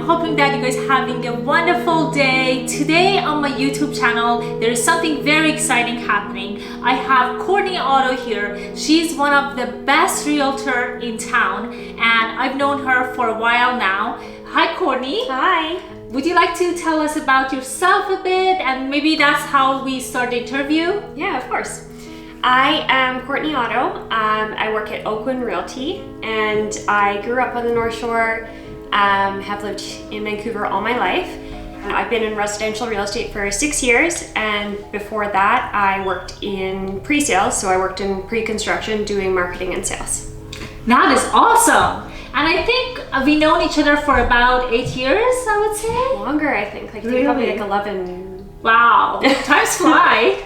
hoping that you guys are having a wonderful day. Today on my YouTube channel, there is something very exciting happening. I have Courtney Auto here. She's one of the best realtor in town, and I've known her for a while now. Hi, Courtney. Hi. Would you like to tell us about yourself a bit, and maybe that's how we start the interview? Yeah, of course. I am Courtney Otto. I work at Oakland Realty, and I grew up on the North Shore, have lived in Vancouver all my life. I've been in residential real estate for 6 years, and before that I worked in pre-sales, so I worked in pre-construction doing marketing and sales. That is awesome! And I think we've known each other for about 8 years, I would say. Longer, I think. Really? Probably like 11. Wow, times fly.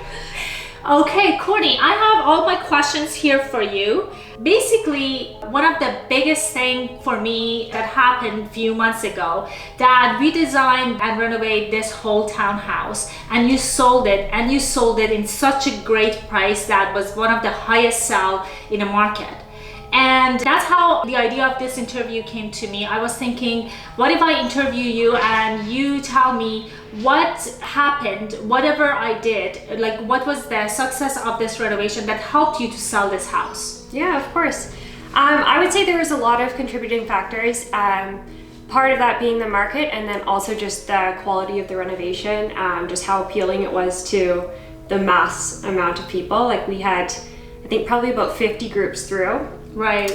Okay, Courtney, I have all my questions here for you. Basically, one of the biggest thing for me that happened a few months ago, that we designed and renovated this whole townhouse, and you sold it, in such a great price that was one of the highest sell in the market. And that's how the idea of this interview came to me. I was thinking, what if I interview you and you tell me what happened, whatever I did, like what was the success of this renovation that helped you to sell this house? Yeah, of course. I would say there was a lot of contributing factors. Part of that being the market, and then also just the quality of the renovation, just how appealing it was to the mass amount of people. Like we had, I think probably about 50 groups through. Right.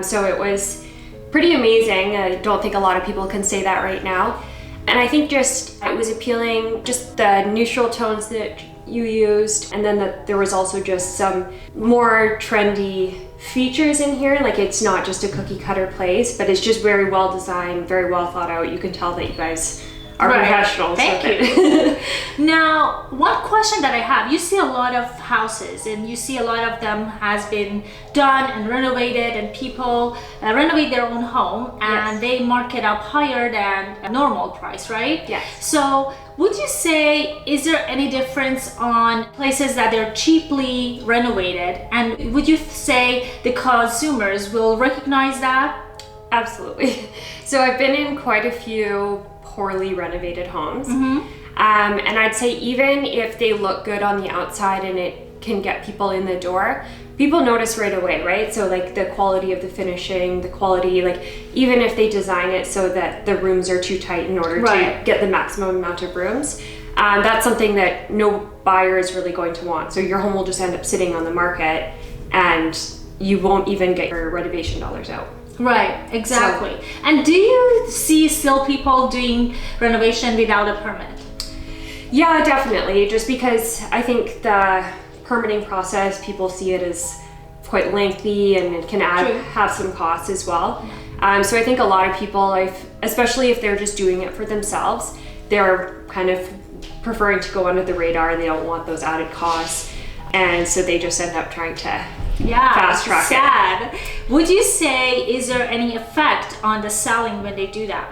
So it was pretty amazing. I don't think a lot of people can say that right now. And I think just it was appealing, just the neutral tones that you used, and then that there was also just some more trendy features in here. Like it's not just a cookie cutter place, but it's just very well designed, very well thought out. You can tell that you guys are professionals. Thank you. Now, one question that I have, you see a lot of houses and you see a lot of them has been done and renovated, and people renovate their own home and they mark it up higher than a normal price, right? Yes. So would you say, is there any difference on places that they're cheaply renovated, and would you say the consumers will recognize that? Absolutely. So I've been in quite a few poorly renovated homes. Mm-hmm. And I'd say even if they look good on the outside and it can get people in the door, people notice right away, right? So like the quality of the finishing, the quality, like even if they design it so that the rooms are too tight in order to get the maximum amount of rooms, that's something that no buyer is really going to want. So your home will just end up sitting on the market and you won't even get your renovation dollars out. Right, exactly. So, and do you see still people doing renovation without a permit? Yeah, definitely. Just because I think the permitting process, people see it as quite lengthy and it can have some costs as well. Yeah. So I think a lot of people, especially if they're just doing it for themselves, they're kind of preferring to go under the radar and they don't want those added costs. And so they just end up trying to fast track sad. Would you say, is there any effect on the selling when they do that?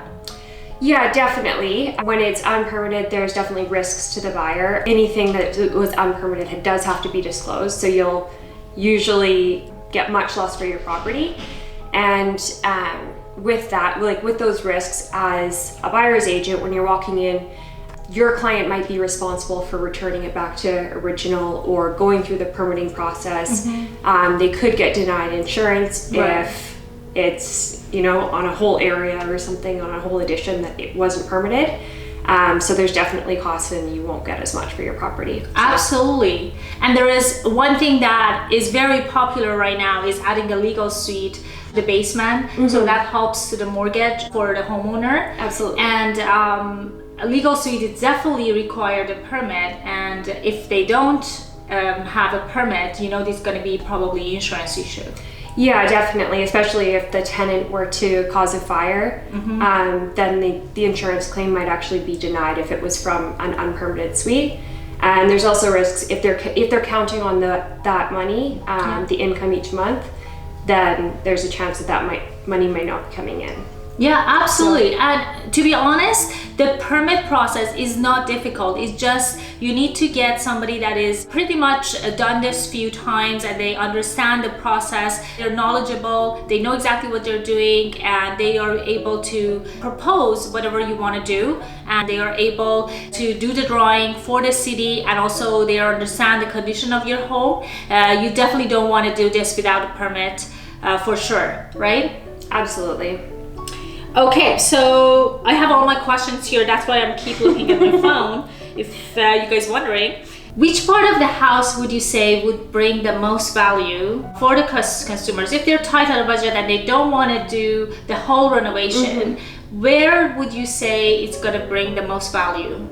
Yeah, definitely. When it's unpermitted, there's definitely risks to the buyer. Anything that was unpermitted does have to be disclosed, so you'll usually get much less for your property. And with that, like with those risks, as a buyer's agent, when you're walking in, your client might be responsible for returning it back to original or going through the permitting process. Mm-hmm. They could get denied insurance if it's, on a whole area or something, on a whole addition that it wasn't permitted. So there's definitely costs and you won't get as much for your property. So. Absolutely. And there is one thing that is very popular right now is adding a legal suite, the basement. Mm-hmm. So that helps to the mortgage for the homeowner. Absolutely. And a legal suite is definitely required a permit, and if they don't have a permit, there's going to be probably insurance issue. Yeah, definitely, especially if the tenant were to cause a fire, mm-hmm. Then the insurance claim might actually be denied if it was from an unpermitted suite. And there's also risks if they're counting on that money, the income each month, then there's a chance that money might not be coming in. Yeah, absolutely. And to be honest, the permit process is not difficult. It's just you need to get somebody that is pretty much done this few times and they understand the process. They're knowledgeable, they know exactly what they're doing, and they are able to propose whatever you want to do. And they are able to do the drawing for the city, and also they understand the condition of your home. You definitely don't want to do this without a permit for sure, right? Absolutely. Okay, so I have all my questions here. That's why I'm keep looking at my phone. If you guys wondering, which part of the house would you say would bring the most value for the consumers if they're tight on a budget and they don't want to do the whole renovation? Where would you say it's going to bring the most value?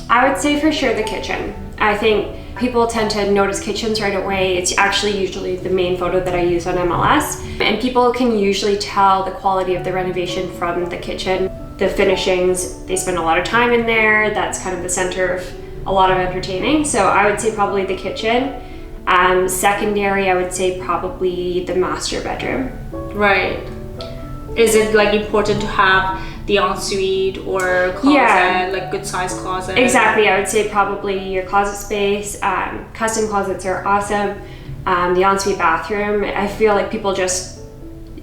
I would say for sure the kitchen. I think people tend to notice kitchens right away. It's actually usually the main photo that I use on MLS. And people can usually tell the quality of the renovation from the kitchen. The finishings, they spend a lot of time in there. That's kind of the center of a lot of entertaining. So I would say probably the kitchen. Secondary, I would say probably the master bedroom. Right. Is it like important to have the ensuite or closet, like good size closet? Exactly. I would say probably your closet space. Custom closets are awesome. The ensuite bathroom, I feel like people just,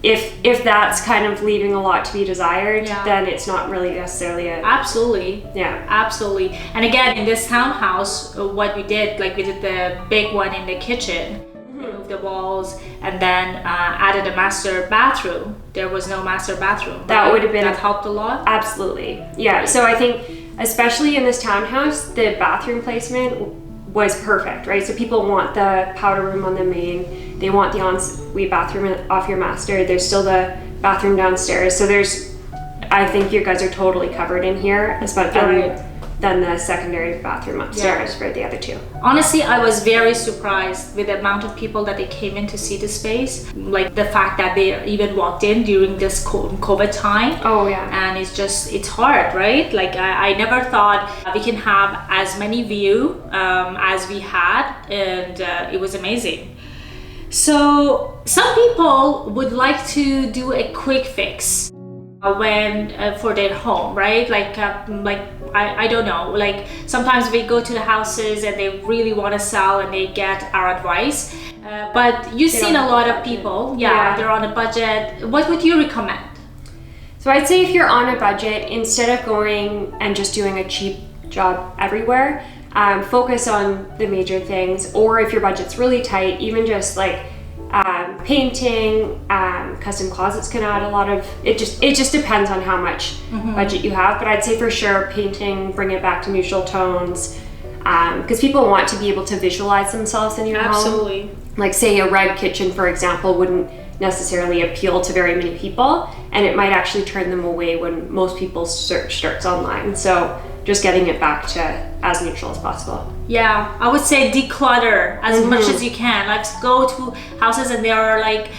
if that's kind of leaving a lot to be desired, then it's not really necessarily a... Absolutely. Yeah. Absolutely. And again, in this townhouse, what we did, like we did the big one in the kitchen, removed the walls, and then added a master bathroom. There was no master bathroom. That would have been... That helped a lot? Absolutely. Yeah. So I think, especially in this townhouse, the bathroom placement was perfect, right? So people want the powder room on the main. They want the ensuite bathroom off your master. There's still the bathroom downstairs. So I think you guys are totally covered in here, especially than the secondary bathroom upstairs for the other two. Honestly, I was very surprised with the amount of people that they came in to see the space. Like the fact that they even walked in during this COVID time. Oh yeah. And it's hard, right? Like I never thought we can have as many view as we had, and it was amazing. So some people would like to do a quick fix when for their home, right? Like I don't know, like sometimes we go to the houses and they really want to sell and they get our advice, but you've seen a lot of people, they're on a budget. What would you recommend? So I'd say if you're on a budget, instead of going and just doing a cheap job everywhere, focus on the major things. Or if your budget's really tight, even just like painting, custom closets can add a lot of, it just depends on how much budget you have. But I'd say for sure painting, bring it back to neutral tones, because people want to be able to visualize themselves in your home. Like say a red kitchen, for example, wouldn't necessarily appeal to very many people, and it might actually turn them away when most people's search starts online. So just getting it back to as neutral as possible. Yeah, I would say declutter as much as you can. Like go to houses and they are like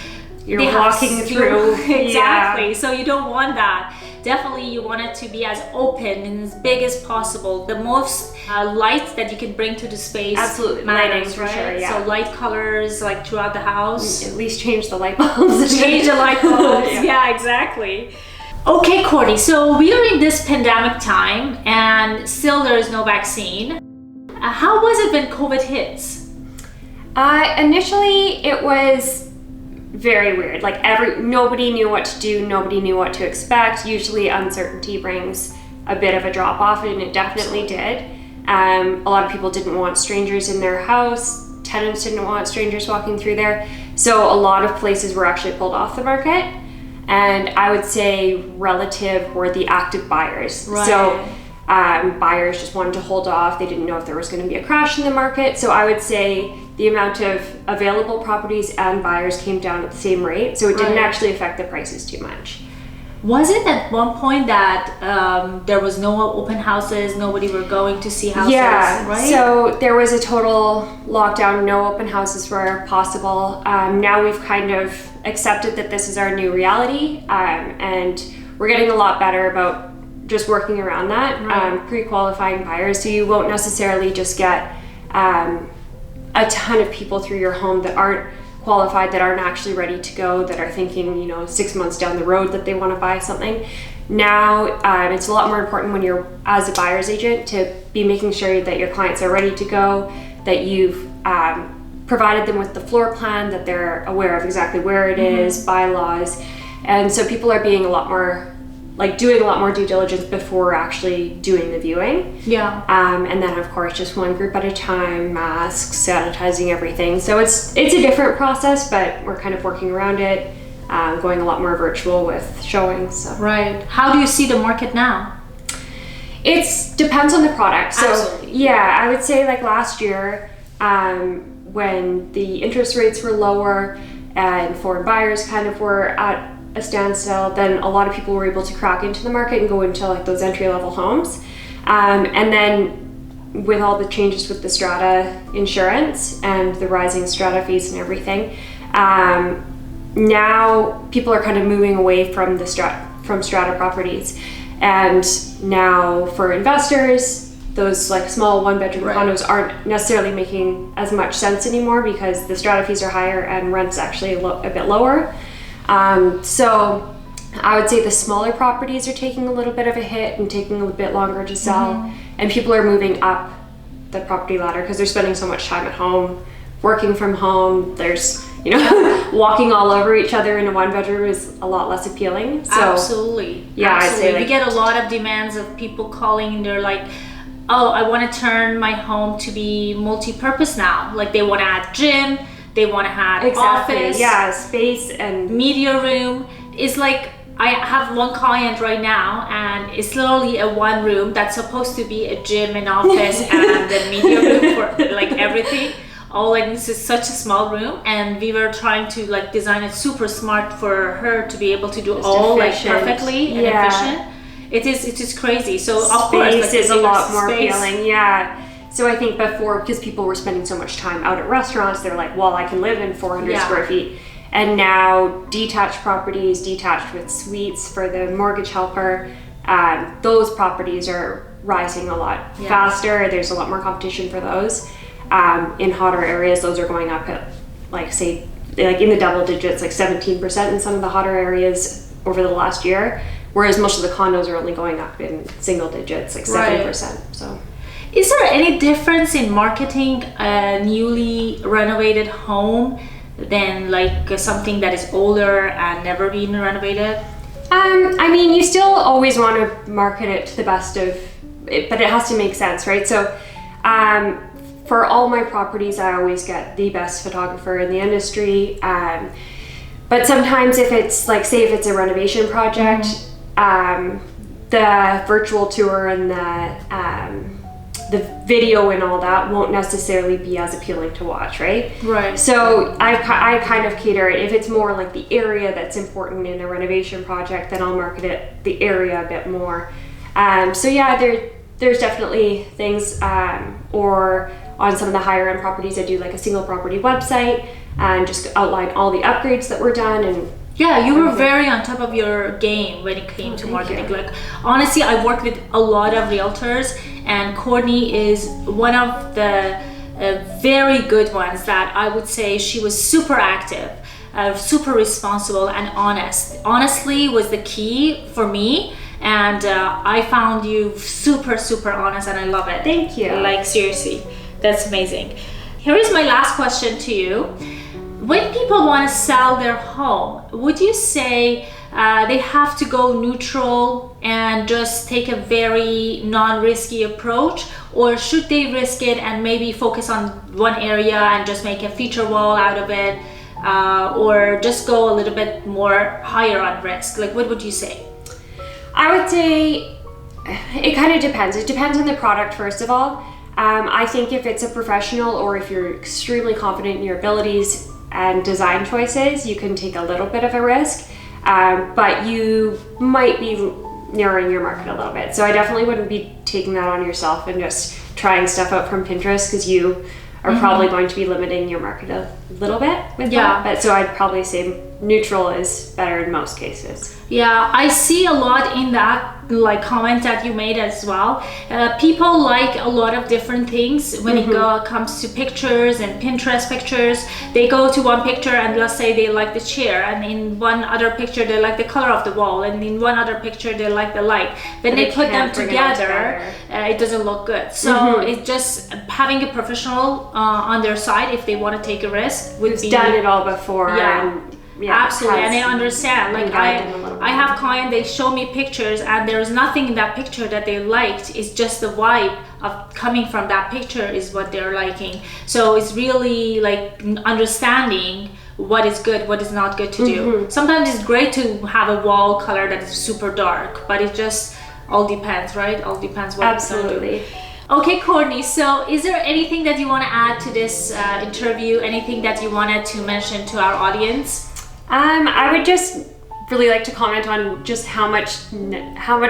you're walking through. Exactly. So you don't want that. Definitely you want it to be as open and as big as possible. The most light that you can bring to the space. Absolutely. Matters, Lighting, right? for sure, yeah. So light colors like throughout the house. At least change the light bulbs. Change the light bulbs. Yeah, exactly. Okay, Courtney, so we are in this pandemic time and still there is no vaccine. How was it when COVID hits? Initially, it was very weird. Like nobody knew what to do, nobody knew what to expect. Usually uncertainty brings a bit of a drop off, and it definitely did. A lot of people didn't want strangers in their house. Tenants didn't want strangers walking through there. So a lot of places were actually pulled off the market. And I would say relative were the active buyers. Right. So buyers just wanted to hold off. They didn't know if there was going to be a crash in the market. So I would say the amount of available properties and buyers came down at the same rate. So it didn't actually affect the prices too much. Was it at one point that there was no open houses, nobody were going to see houses, right? So there was a total lockdown, no open houses were possible. Now we've kind of accepted that this is our new reality, and we're getting a lot better about just working around that, pre-qualifying buyers, so you won't necessarily just get a ton of people through your home that aren't qualified that aren't actually ready to go, that are thinking, 6 months down the road that they want to buy something. Now, it's a lot more important when you're, as a buyer's agent, to be making sure that your clients are ready to go, that you've provided them with the floor plan, that they're aware of exactly where it is, bylaws. And so people are being doing a lot more due diligence before actually doing the viewing. Yeah. And then of course, just one group at a time, masks, sanitizing everything. So it's a different process, but we're kind of working around it, going a lot more virtual with showings. So. Right. How do you see the market now? It depends on the product. So Absolutely. yeah, I would say like last year, when the interest rates were lower and foreign buyers kind of were at a standstill, then a lot of people were able to crack into the market and go into like those entry-level homes. And then with all the changes with the strata insurance and the rising strata fees and everything, now people are kind of moving away from strata properties. And now for investors, those like small one-bedroom condos aren't necessarily making as much sense anymore because the strata fees are higher and rent's actually a bit lower. So I would say the smaller properties are taking a little bit of a hit and taking a bit longer to sell, and people are moving up the property ladder because they're spending so much time at home, working from home. There's, walking all over each other in a one bedroom is a lot less appealing. So, Absolutely. Yeah, Absolutely. I'd say we get a lot of demands of people calling and they're like, oh, I want to turn my home to be multi-purpose now. Like they want to add gym, they want to have office, space and media room. It's like I have one client right now and it's literally a one room that's supposed to be a gym and office and the media room for like everything. All like this is such a small room, and we were trying to like design it super smart for her to be able to do just all efficient. like perfectly and efficient. It is crazy. So of course, space is a lot more space. appealing. Yeah. So I think before, because people were spending so much time out at restaurants, they're like, well, I can live in 400 square feet. And now detached properties, detached with suites for the mortgage helper, those properties are rising a lot faster. There's a lot more competition for those. In hotter areas, those are going up at say in the double digits, like 17% in some of the hotter areas over the last year. Whereas most of the condos are only going up in single digits, like 7%. So, is there any difference in marketing a newly renovated home than like something that is older and never been renovated? I mean, you still always want to market it to the best of it, but it has to make sense, right? So, for all my properties, I always get the best photographer in the industry. But sometimes if it's like, say if it's a renovation project, the virtual tour and the video and all that won't necessarily be as appealing to watch, right? Right. So I kind of cater it. If it's more like the area that's important in a renovation project, then I'll market it the area a bit more. So yeah, there's definitely things, or on some of the higher end properties, I do like a single property website and just outline all the upgrades that were done. And yeah, you were very on top of your game when it came to marketing. Like honestly, I work with a lot of realtors, and Courtney is one of the very good ones that I would say she was super active, super responsible and honest. Honestly was the key for me. And I found you super, super honest, and I love it. Thank you. Like seriously, that's amazing. Here is my last question to you. When people want to sell their home, would you say they have to go neutral and just take a very non-risky approach, or should they risk it and maybe focus on one area and just make a feature wall out of it, or just go a little bit more higher on risk? Like, what would you say? I would say it kind of depends. It depends on the product, first of all. I think if it's a professional or if you're extremely confident in your abilities and design choices, you can take a little bit of a risk, but you might be narrowing your market a little bit. So I definitely wouldn't be taking that on yourself and just trying stuff out from Pinterest, because you are probably going to be limiting your market a little bit with that. But so I'd probably say neutral is better in most cases. Yeah, I see a lot in that like comment that you made as well. People like a lot of different things when it comes to pictures and Pinterest pictures. They go to one picture and let's say they like the chair, and in one other picture they like the color of the wall, and in one other picture they like the light. When they put them together, it doesn't look good. So it's just having a professional on their side if they want to take a risk. Who's done it all before. Absolutely, and I understand. Like I have clients, they show me pictures and there's nothing in that picture that they liked. It's just the vibe of coming from that picture is what they're liking. So it's really like understanding what is good, what is not good to do. Sometimes it's great to have a wall color that is super dark, but it just all depends, right? All depends what Absolutely. you do. Okay, Courtney, so is there anything that you want to add to this interview? Anything that you wanted to mention to our audience? I would just really like to comment on just how much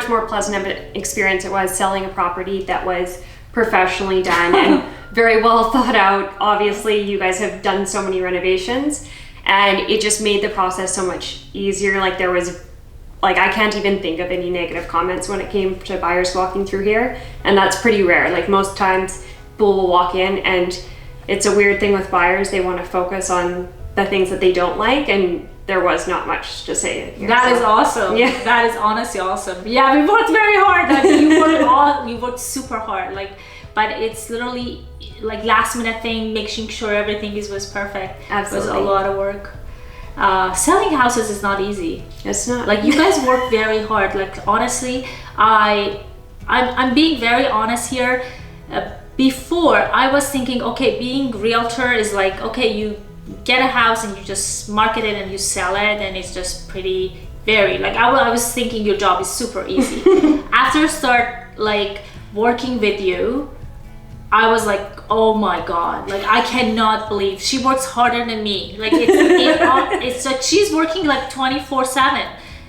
more pleasant of an experience it was selling a property that was professionally done and very well thought out. Obviously, you guys have done so many renovations, and it just made the process so much easier. Like there was, like I can't even think of any negative comments when it came to buyers walking through here, and that's pretty rare. Like most times, people will walk in, and it's a weird thing with buyers. They want to focus on the things that they don't like, and there was not much to say here. That is awesome. Yeah, that is honestly awesome. Yeah, we worked very hard. Like we worked super hard. Like, but it's literally like last minute thing, making sure everything was perfect. Absolutely, it was a lot of work. Selling houses is not easy. It's not. Like you guys work very hard. Like honestly, I'm being very honest here. Before I was thinking, okay, being realtor is like, okay, you get a house and you just market it and you sell it, and it's just pretty varied. Like I was thinking your job is super easy. After start like working with you, I was like, oh my god, like I cannot believe she works harder than me. Like it's like she's working like 24/7.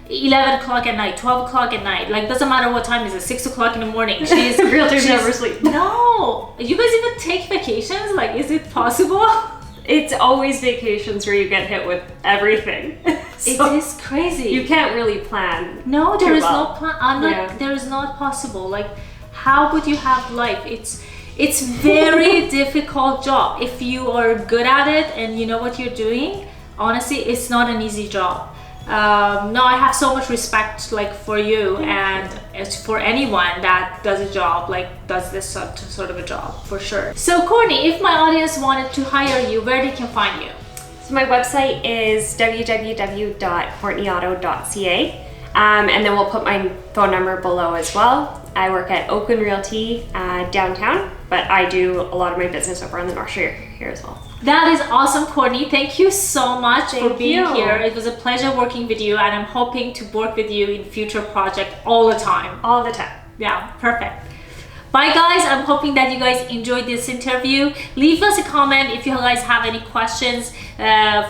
11 o'clock at night, 12 o'clock at night, like doesn't matter what time it is, 6 o'clock in the morning. Realtors never sleep. No, you guys even take vacations? Like, is it possible? It's always vacations where you get hit with everything. So it is crazy. You can't really plan. No, there is no plan. There is not possible. Like, how would you have life? It's very difficult job. If you are good at it and you know what you're doing, honestly, it's not an easy job. No, I have so much respect like for you and for anyone that does a job, like does this sort of a job, for sure. So Courtney, if my audience wanted to hire you, where they can find you? So my website is www.courtneyauto.ca, and then we'll put my phone number below as well. I work at Oakland Realty downtown, but I do a lot of my business over on the North Shore here as well. That is awesome, Courtney. Thank you so much for being here. It was a pleasure working with you, and I'm hoping to work with you in future projects all the time. All the time. Yeah, perfect. Bye guys, I'm hoping that you guys enjoyed this interview. Leave us a comment if you guys have any questions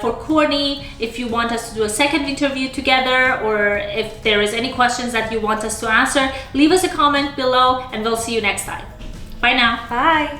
for Courtney, if you want us to do a second interview together, or if there is any questions that you want us to answer, leave us a comment below and we'll see you next time. Bye now. Bye.